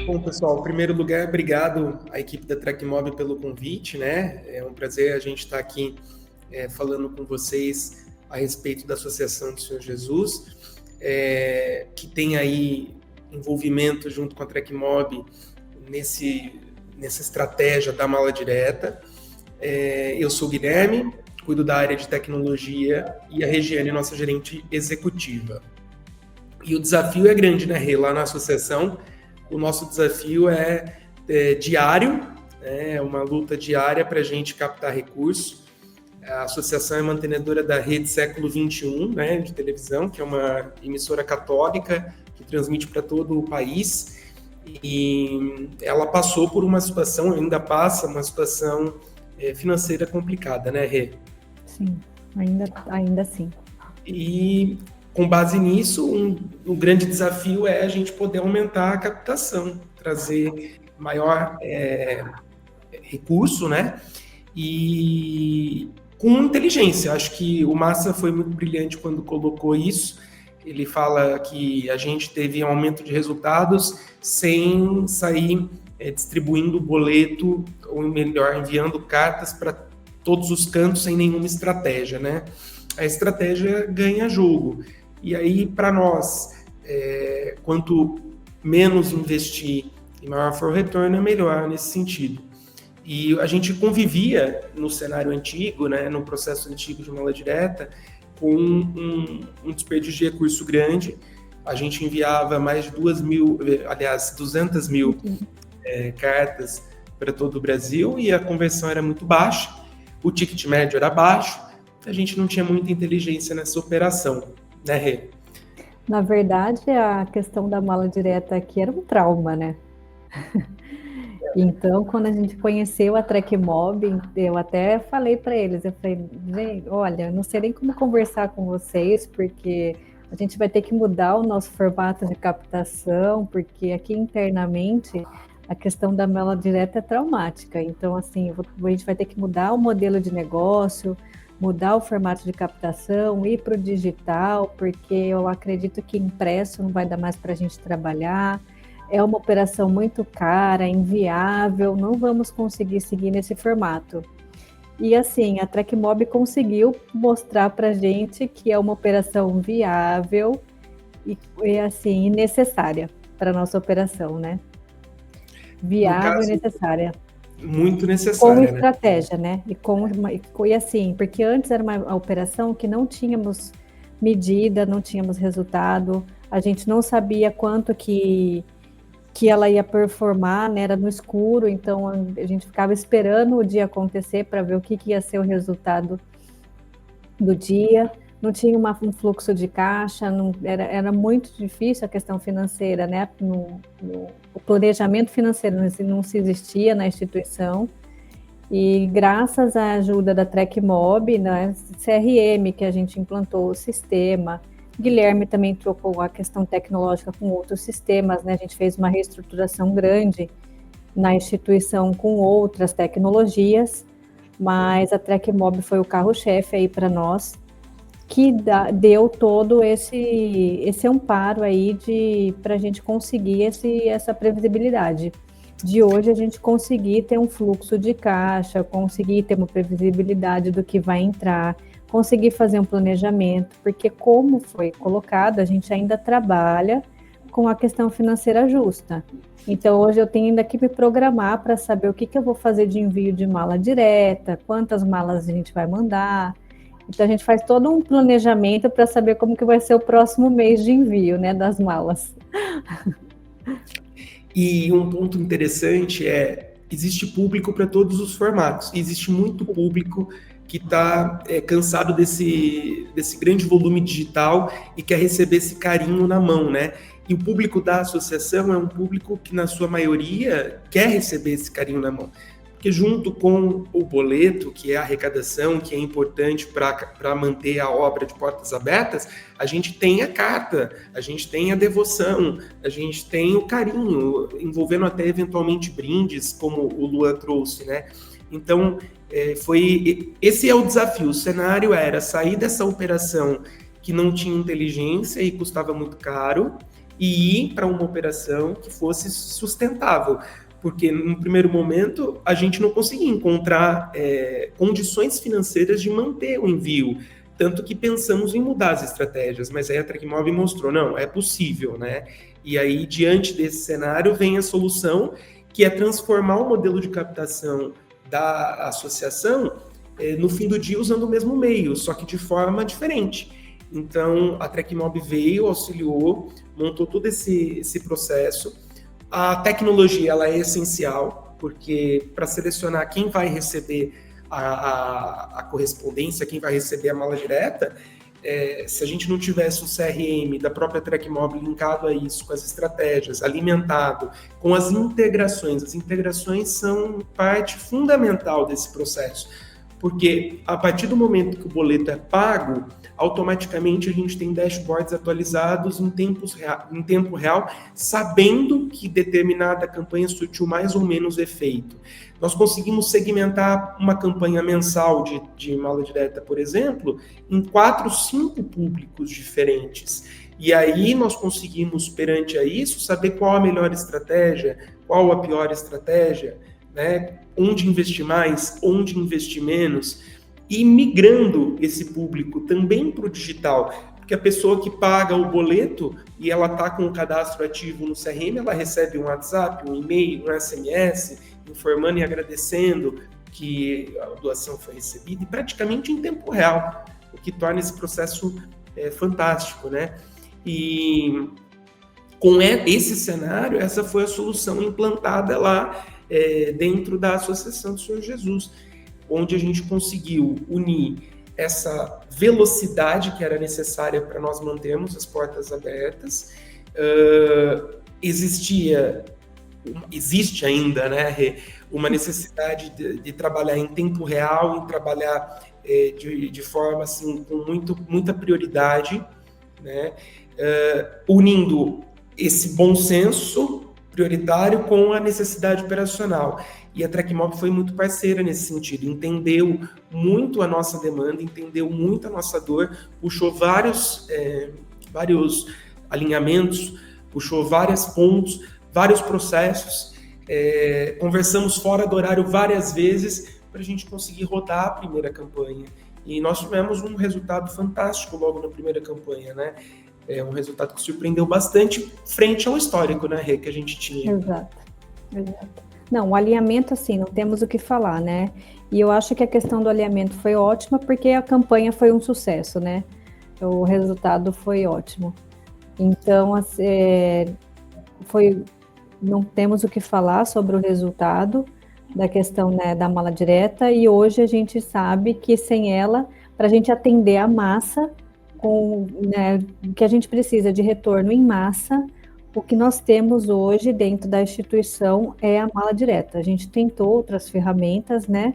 Bom, pessoal, em primeiro lugar, obrigado à equipe da Trekmob pelo convite, né? É um prazer a gente estar aqui falando com vocês a respeito da Associação do Senhor Jesus, que tem aí envolvimento junto com a Trekmob nessa estratégia da mala direta. Eu sou o Guilherme, cuido da área de tecnologia, e a Regiane, nossa gerente executiva. E o desafio é grande, né, Rê? Lá na associação, o nosso desafio é diário, é uma luta diária para a gente captar recursos. A associação é mantenedora da rede Século XXI, né, de televisão, que é uma emissora católica que transmite para todo o país. E ela passou por uma situação, ainda passa, uma situação financeira complicada, né, Rê? Sim, ainda sim. E com base nisso, um grande desafio é a gente poder aumentar a captação, trazer maior recurso, né? E com inteligência. Acho que o Massa foi muito brilhante quando colocou isso. Ele fala que a gente teve um aumento de resultados sem sair distribuindo boleto, ou melhor, enviando cartas para todos os cantos sem nenhuma estratégia, né? A estratégia ganha jogo. E aí, para nós, quanto menos investir e maior for o retorno, é melhor nesse sentido. E a gente convivia no cenário antigo, né, no processo antigo de mala direta, com um desperdício de recurso grande. A gente enviava mais de 200 mil cartas para todo o Brasil, e a conversão era muito baixa, o ticket médio era baixo, a gente não tinha muita inteligência nessa operação, né, Rê? Na verdade, a questão da mala direta aqui era um trauma, né? Então, quando a gente conheceu a Trekmob, eu até falei para eles, eu falei, gente, olha, não sei nem como conversar com vocês, porque a gente vai ter que mudar o nosso formato de captação, porque aqui internamente a questão da mala direta é traumática. Então, assim, a gente vai ter que mudar o modelo de negócio, mudar o formato de captação, ir para o digital, porque eu acredito que impresso não vai dar mais para a gente trabalhar. É uma operação muito cara, inviável, não vamos conseguir seguir nesse formato. E assim, a Trekmob conseguiu mostrar para a gente que é uma operação viável e assim, necessária para a nossa operação, né? Viável e necessária. Muito necessária, com estratégia, né? E assim, porque antes era uma operação que não tínhamos medida, não tínhamos resultado, a gente não sabia quanto que ela ia performar, né? Era no escuro, então a gente ficava esperando o dia acontecer para ver o que ia ser o resultado do dia. Não tinha um fluxo de caixa, era muito difícil a questão financeira, né? O planejamento financeiro não se existia na instituição. E graças à ajuda da Trekmob, né, CRM, que a gente implantou o sistema, Guilherme também trocou a questão tecnológica com outros sistemas, né? A gente fez uma reestruturação grande na instituição com outras tecnologias, mas a Trekmob foi o carro-chefe aí para nós, que deu todo esse amparo aí para a gente conseguir essa previsibilidade. De hoje a gente conseguir ter um fluxo de caixa, conseguir ter uma previsibilidade do que vai entrar, conseguir fazer um planejamento, porque como foi colocado, a gente ainda trabalha com a questão financeira justa. Então hoje eu tenho ainda que me programar para saber o que eu vou fazer de envio de mala direta, quantas malas a gente vai mandar. Então a gente faz todo um planejamento para saber como que vai ser o próximo mês de envio, né, das malas. E um ponto interessante existe público para todos os formatos. Existe muito público que está cansado desse grande volume digital e quer receber esse carinho na mão, né? E o público da associação é um público que, na sua maioria, quer receber esse carinho na mão. Porque junto com o boleto, que é a arrecadação, que é importante para manter a obra de portas abertas, a gente tem a carta, a gente tem a devoção, a gente tem o carinho, envolvendo até eventualmente brindes, como o Luan trouxe, né? Então, esse é o desafio. O cenário era sair dessa operação que não tinha inteligência e custava muito caro, e ir para uma operação que fosse sustentável, porque no primeiro momento a gente não conseguia encontrar condições financeiras de manter o envio, tanto que pensamos em mudar as estratégias, mas aí a Tecmob mostrou, não, é possível, né? E aí, diante desse cenário, vem a solução, que é transformar o modelo de captação da associação no fim do dia usando o mesmo meio, só que de forma diferente. Então, a Tecmob veio, auxiliou, montou todo esse processo. A tecnologia ela é essencial, porque para selecionar quem vai receber a correspondência, quem vai receber a mala direta, se a gente não tivesse o CRM da própria Tecmob linkado a isso, com as estratégias, alimentado, com as integrações são parte fundamental desse processo, porque a partir do momento que o boleto é pago, automaticamente a gente tem dashboards atualizados em tempo real, sabendo que determinada campanha surtiu mais ou menos efeito. Nós conseguimos segmentar uma campanha mensal de mala direta, por exemplo, em 4, 5 públicos diferentes. E aí nós conseguimos, perante a isso, saber qual a melhor estratégia, qual a pior estratégia, né? Onde investir mais, onde investir menos, e migrando esse público também para o digital, porque a pessoa que paga o boleto e ela está com o cadastro ativo no CRM, ela recebe um WhatsApp, um e-mail, um SMS, informando e agradecendo que a doação foi recebida, e praticamente em tempo real, o que torna esse processo fantástico, né? E com esse cenário, essa foi a solução implantada lá dentro da Associação do Senhor Jesus, onde a gente conseguiu unir essa velocidade que era necessária para nós mantermos as portas abertas. Existe ainda, né, uma necessidade de trabalhar em tempo real, em trabalhar de forma assim, com muita prioridade, né, unindo esse bom senso prioritário com a necessidade operacional. E a Tecmob foi muito parceira nesse sentido, entendeu muito a nossa demanda, entendeu muito a nossa dor, puxou vários alinhamentos, puxou vários pontos, vários processos, conversamos fora do horário várias vezes para a gente conseguir rodar a primeira campanha. E nós tivemos um resultado fantástico logo na primeira campanha, né? Um resultado que surpreendeu bastante frente ao histórico, né, Rê, que a gente tinha. Exato. Não, o alinhamento, assim, não temos o que falar, né? E eu acho que a questão do alinhamento foi ótima porque a campanha foi um sucesso, né? O resultado foi ótimo. Então, não temos o que falar sobre o resultado da questão, né, da mala direta, e hoje a gente sabe que sem ela, para a gente atender a massa, né, que a gente precisa de retorno em massa, o que nós temos hoje dentro da instituição é a mala direta. A gente tentou outras ferramentas, né?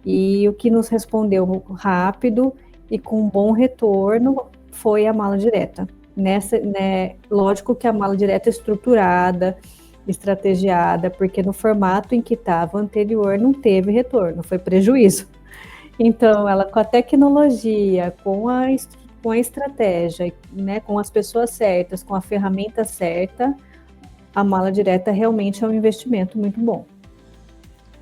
E o que nos respondeu rápido e com bom retorno foi a mala direta. Lógico que a mala direta é estruturada, estrategiada, porque no formato em que estava anterior não teve retorno, foi prejuízo. Então, ela com a tecnologia, com a estratégia, né, com as pessoas certas, com a ferramenta certa, a mala direta realmente é um investimento muito bom.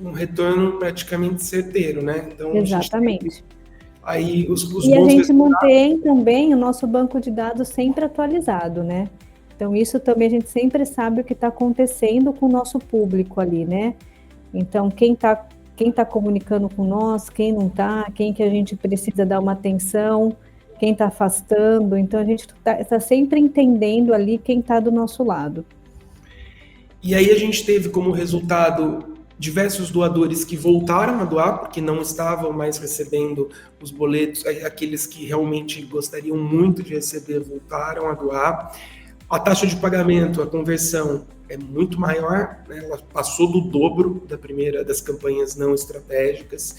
Um retorno praticamente certeiro, né? Então, exatamente. Aí os e a gente mantém também o nosso banco de dados sempre atualizado, né? Então, isso também a gente sempre sabe o que está acontecendo com o nosso público ali, né? Então, quem tá comunicando com nós, quem não está, quem que a gente precisa dar uma atenção, quem está afastando. Então, a gente está sempre entendendo ali quem está do nosso lado. E aí a gente teve como resultado diversos doadores que voltaram a doar, porque não estavam mais recebendo os boletos, aqueles que realmente gostariam muito de receber voltaram a doar. A taxa de pagamento, a conversão é muito maior, né? Ela passou do dobro das campanhas não estratégicas.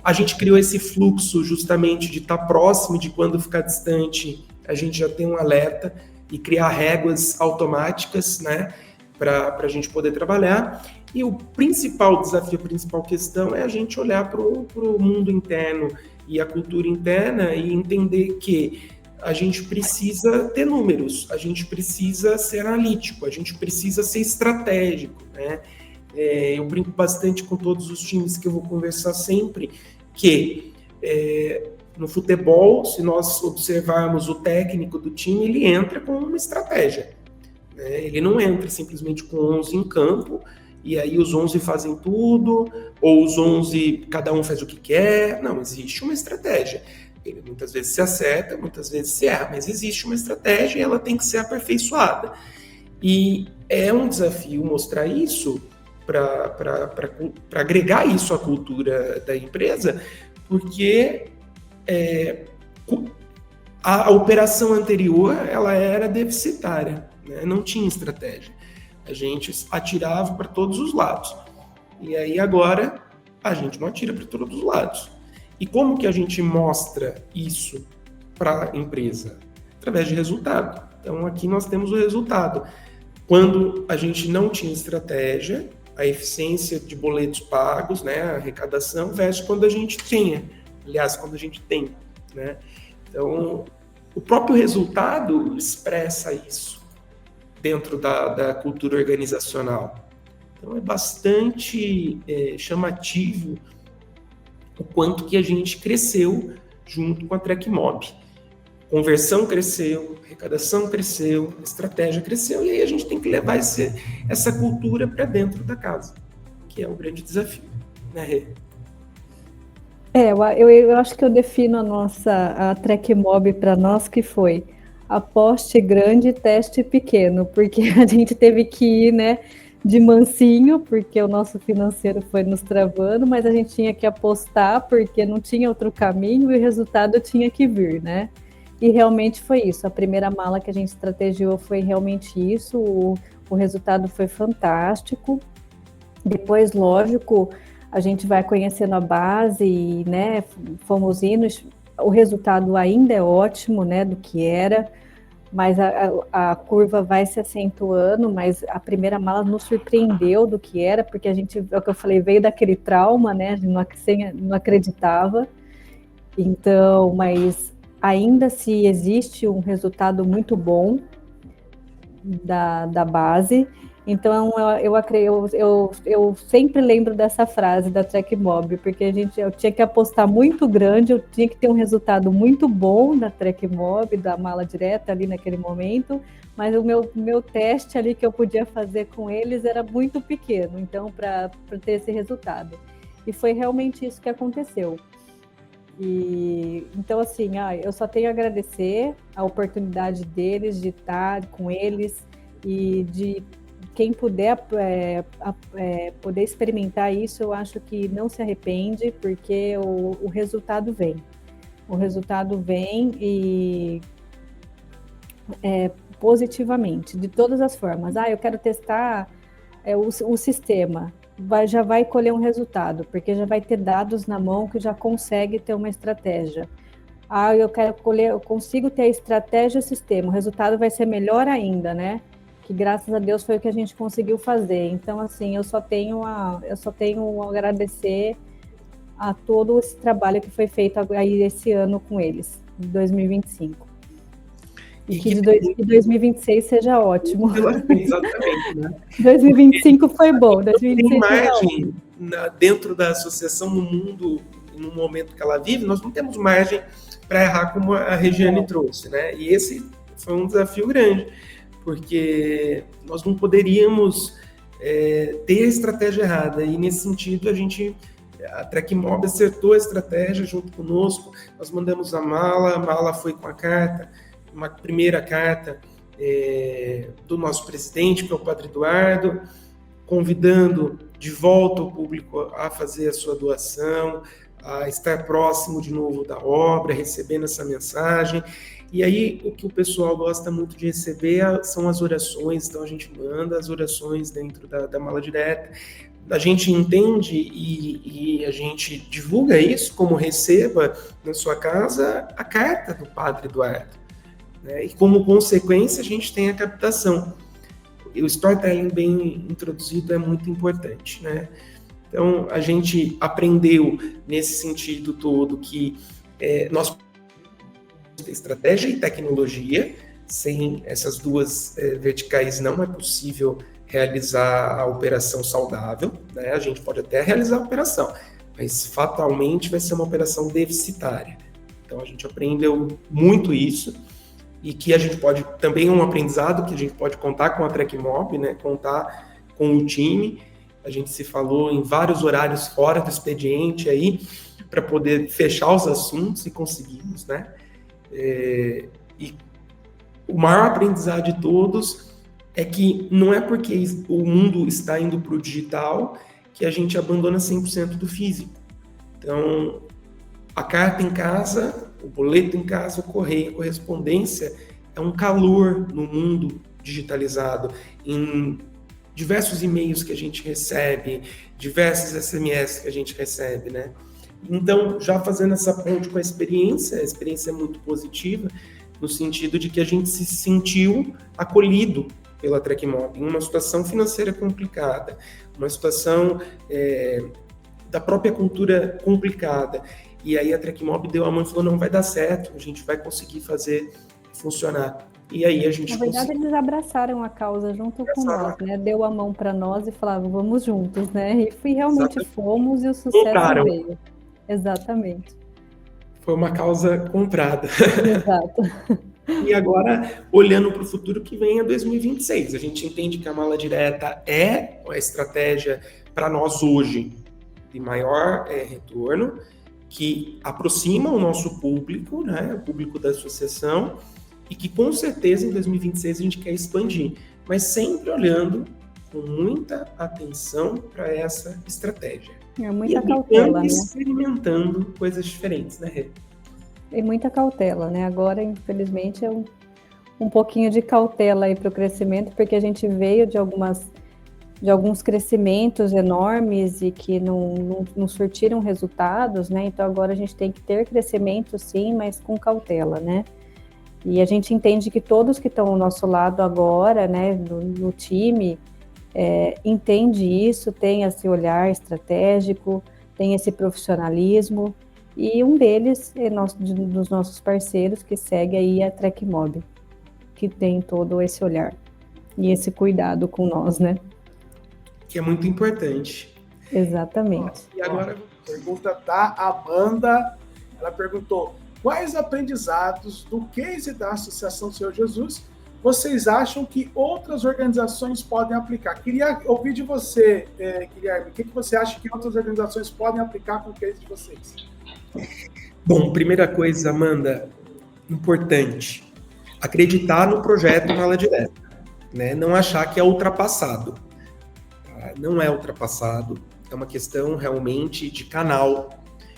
A gente criou esse fluxo justamente de estar próximo, de quando ficar distante, a gente já tem um alerta e criar réguas automáticas, né, para a gente poder trabalhar. E o principal desafio, a principal questão é a gente olhar para o mundo interno e a cultura interna e entender que a gente precisa ter números, a gente precisa ser analítico, a gente precisa ser estratégico, né? Eu brinco bastante com todos os times que eu vou conversar sempre, que no futebol, se nós observarmos o técnico do time, ele entra com uma estratégia, né? Ele não entra simplesmente com 11 em campo, e aí os 11 fazem tudo, ou os 11, cada um faz o que quer. Não, existe uma estratégia. Ele muitas vezes se acerta, muitas vezes se erra, mas existe uma estratégia e ela tem que ser aperfeiçoada. E é um desafio mostrar isso, para agregar isso à cultura da empresa, porque a operação anterior ela era deficitária, né? Não tinha estratégia. A gente atirava para todos os lados. E aí agora a gente não atira para todos os lados. E como que a gente mostra isso para a empresa? Através de resultado. Então aqui nós temos o resultado. Quando a gente não tinha estratégia, a eficiência de boletos pagos, né, a arrecadação, versus quando a gente tinha. Aliás, quando a gente tem, né? Então, o próprio resultado expressa isso dentro da cultura organizacional. Então, é bastante chamativo o quanto que a gente cresceu junto com a TrackMob. Conversão cresceu, arrecadação cresceu, estratégia cresceu, e aí a gente tem que levar essa cultura para dentro da casa, que é o grande desafio, né, Rê? Eu acho que eu defino a TrackMob para nós que foi aposte grande, teste pequeno, porque a gente teve que ir, né, de mansinho, porque o nosso financeiro foi nos travando, mas a gente tinha que apostar porque não tinha outro caminho e o resultado tinha que vir, né? E realmente foi isso. A primeira mala que a gente estrategiou foi realmente isso. O resultado foi fantástico. Depois, lógico, a gente vai conhecendo a base e, né, fomos indo. O resultado ainda é ótimo, né, do que era, mas a curva vai se acentuando, mas a primeira mala nos surpreendeu do que era, porque a gente, é o que eu falei, veio daquele trauma, né, a gente não acreditava. Então, mas ainda se existe um resultado muito bom da base. Então, eu sempre lembro dessa frase da TrackMob, porque eu tinha que apostar muito grande, eu tinha que ter um resultado muito bom da TrackMob, da mala direta ali naquele momento, mas o meu teste ali que eu podia fazer com eles era muito pequeno, então, para ter esse resultado. E foi realmente isso que aconteceu. E então, assim, eu só tenho a agradecer a oportunidade deles de estar com eles e de quem puder poder experimentar isso, eu acho que não se arrepende, porque o resultado vem. O resultado vem e positivamente, de todas as formas. Eu quero testar o sistema. Já vai colher um resultado, porque já vai ter dados na mão que já consegue ter uma estratégia. Eu consigo ter a estratégia e o sistema, o resultado vai ser melhor ainda, né? Que graças a Deus foi o que a gente conseguiu fazer. Então, assim, eu só tenho a agradecer a todo esse trabalho que foi feito aí esse ano com eles, de 2025. E que de 2026 seja ótimo. Exatamente, né? 2025 foi bom. 2026 tem margem dentro da associação no mundo, no momento que ela vive, nós não temos margem para errar como a Regiane trouxe, né? E esse foi um desafio grande, porque nós não poderíamos ter a estratégia errada. E nesse sentido, a TrackMob acertou a estratégia junto conosco. Nós mandamos a mala foi com a carta, uma primeira carta do nosso presidente, que é o Padre Eduardo, convidando de volta o público a fazer a sua doação, a estar próximo de novo da obra, recebendo essa mensagem. E aí, o que o pessoal gosta muito de receber são as orações, então a gente manda as orações dentro da mala direta. A gente entende e a gente divulga isso como receba na sua casa a carta do Padre Eduardo. Né? E como consequência, a gente tem a captação. O storytelling bem introduzido é muito importante, né? Então, a gente aprendeu nesse sentido todo que nós estratégia e tecnologia. Sem essas duas verticais não é possível realizar a operação saudável, né? A gente pode até realizar a operação, mas fatalmente vai ser uma operação deficitária. Então a gente aprendeu muito isso, e que a gente pode, também um aprendizado que a gente pode contar com a Trecmob, né? Contar com o time. A gente se falou em vários horários fora do expediente aí, para poder fechar os assuntos, e conseguimos, né? E o maior aprendizado de todos é que não é porque o mundo está indo para o digital que a gente abandona 100% do físico. Então, a carta em casa, o boleto em casa, o correio, a correspondência é um calor no mundo digitalizado, em diversos e-mails que a gente recebe, diversos SMS que a gente recebe, né? Então, já fazendo essa ponte com a experiência é muito positiva, no sentido de que a gente se sentiu acolhido pela Trecmob em uma situação financeira complicada, uma situação da própria cultura complicada. E aí a Trecmob deu a mão e falou, não, vai dar certo, a gente vai conseguir fazer funcionar. E aí a gente Na verdade, eles abraçaram a causa junto com nós, né? Deu a mão para nós e falavam, vamos juntos, né? E realmente Exatamente. Fomos, e o sucesso veio. Exatamente. Foi uma causa comprada. Exato. E agora, olhando para o futuro que vem, é 2026. A gente entende que a mala direta é a estratégia para nós hoje de maior retorno, que aproxima o nosso público, né, o público da associação, e que com certeza em 2026 a gente quer expandir, mas sempre olhando com muita atenção para essa estratégia. Muita cautela, né? Experimentando coisas diferentes, né, Rê? E muita cautela, né? Agora, infelizmente, é um pouquinho de cautela aí para o crescimento, porque a gente veio de alguns crescimentos enormes e que não surtiram resultados, né? Então agora a gente tem que ter crescimento, sim, mas com cautela, né? E a gente entende que todos que estão ao nosso lado agora, né, no time, entende isso, tem esse olhar estratégico, tem esse profissionalismo, e um deles é dos nossos parceiros que segue aí a Trecmob, que tem todo esse olhar e esse cuidado com nós, né? Que é muito importante. Exatamente. E agora, pergunta da Amanda, ela perguntou, quais aprendizados do case da Associação Senhor Jesus vocês acham que outras organizações podem aplicar? Queria ouvir de você, Guilherme, o que você acha que outras organizações podem aplicar com o case de vocês? Bom, primeira coisa, Amanda, importante, acreditar no projeto Mala Direta, né? Não achar que é ultrapassado. Tá? Não é ultrapassado, é uma questão realmente de canal,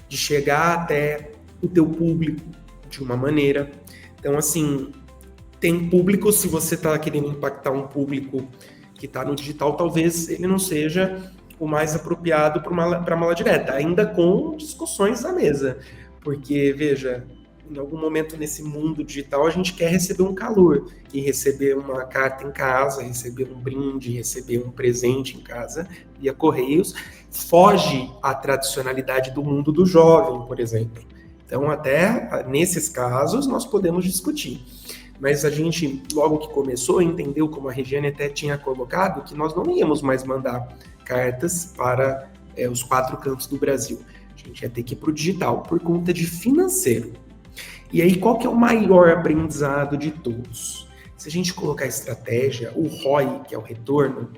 de chegar até o teu público de uma maneira. Então, assim, tem público, se você está querendo impactar um público que está no digital, talvez ele não seja o mais apropriado para a mala direta, ainda com discussões na mesa. Porque, veja, em algum momento nesse mundo digital, a gente quer receber um calor, e receber uma carta em casa, receber um brinde, receber um presente em casa, via Correios, foge à tradicionalidade do mundo do jovem, por exemplo. Então, até nesses casos, nós podemos discutir. Mas a gente, logo que começou, entendeu, como a Regiane até tinha colocado, que nós não íamos mais mandar cartas para os 4 cantos do Brasil. A gente ia ter que ir para o digital, por conta de financeiro. E aí, qual que é o maior aprendizado de todos? Se a gente colocar estratégia, o ROI, que é o retorno,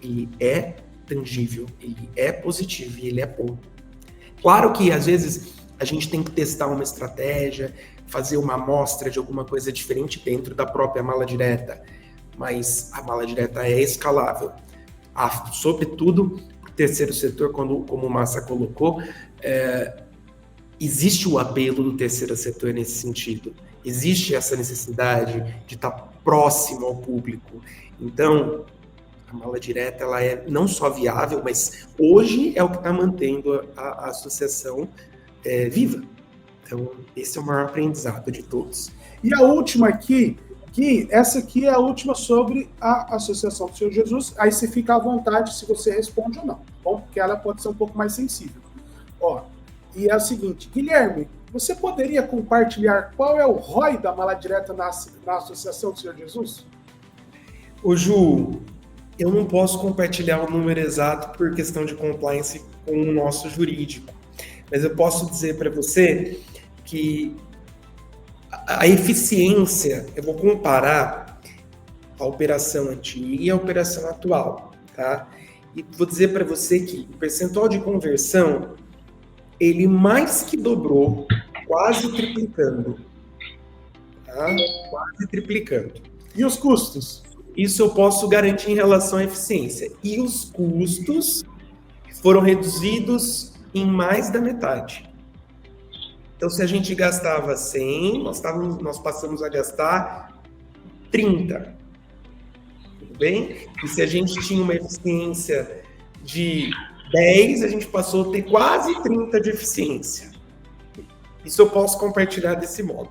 ele é tangível, ele é positivo e ele é bom. Claro que, às vezes, a gente tem que testar uma estratégia, fazer uma amostra de alguma coisa diferente dentro da própria mala direta, mas a mala direta é escalável. Sobretudo, o terceiro setor, como o Massa colocou, existe o apelo do terceiro setor nesse sentido. Existe essa necessidade de estar próximo ao público. Então, a mala direta ela é não só viável, mas hoje é o que está mantendo a associação viva. Então, esse é o maior aprendizado de todos. E a última aqui, essa aqui é a última sobre a Associação do Senhor Jesus. Aí você fica à vontade se você responde ou não, tá bom? Porque ela pode ser um pouco mais sensível. Ó, e é o seguinte, Guilherme, Você poderia compartilhar qual é o ROI da mala direta na Associação do Senhor Jesus? Ô Ju, eu não posso compartilhar o número exato por questão de compliance com o nosso jurídico, mas eu posso dizer para você que a eficiência, eu vou comparar a operação antiga e a operação atual, tá? E vou dizer para você que o percentual de conversão, ele mais que dobrou, quase triplicando, tá? Quase triplicando. E os custos? Isso eu posso garantir em relação à eficiência. E os custos foram reduzidos em mais da metade. Então, se a gente gastava 100, nós passamos a gastar 30. Tudo bem? E se a gente tinha uma eficiência de 10, a gente passou a ter quase 30 de eficiência. Isso eu posso compartilhar desse modo.